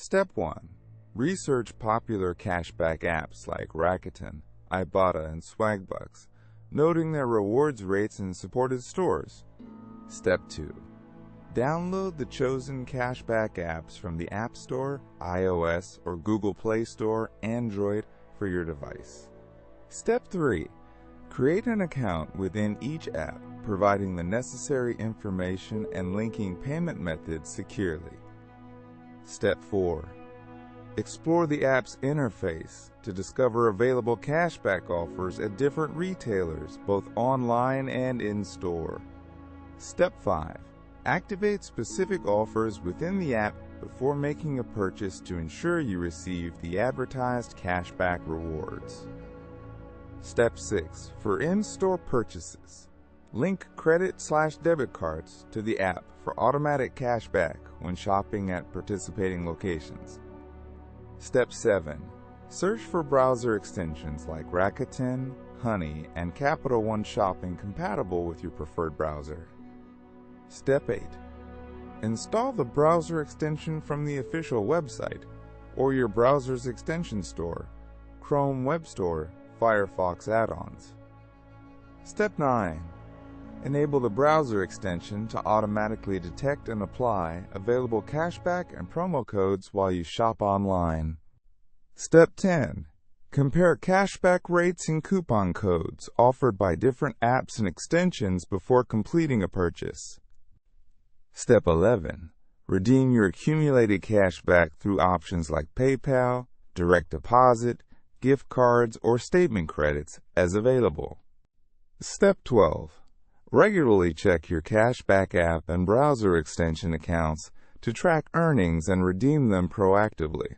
Step 1. Research popular cashback apps like Rakuten, Ibotta, and Swagbucks, noting their rewards rates in supported stores. Step 2. Download the chosen cashback apps from the App Store, iOS, or Google Play Store, Android, for your device. Step 3. Create an account within each app, providing the necessary information and linking payment methods securely. Step 4. Explore the app's interface to discover available cashback offers at different retailers, both online and in-store. Step 5. Activate specific offers within the app before making a purchase to ensure you receive the advertised cashback rewards. Step 6. For in-store purchases, link credit/debit cards to the app for automatic cashback when shopping at participating locations. Step 7. Search for browser extensions like Rakuten, Honey, and Capital One Shopping compatible with your preferred browser. Step 8. Install the browser extension from the official website or your browser's extension store, Chrome Web Store, Firefox add-ons. Step 9. Enable the browser extension to automatically detect and apply available cashback and promo codes while you shop online. Step 10. Compare cashback rates and coupon codes offered by different apps and extensions before completing a purchase. Step 11. Redeem your accumulated cashback through options like PayPal, direct deposit, gift cards, or statement credits as available. Step 12. Regularly check your cashback app and browser extension accounts to track earnings and redeem them proactively.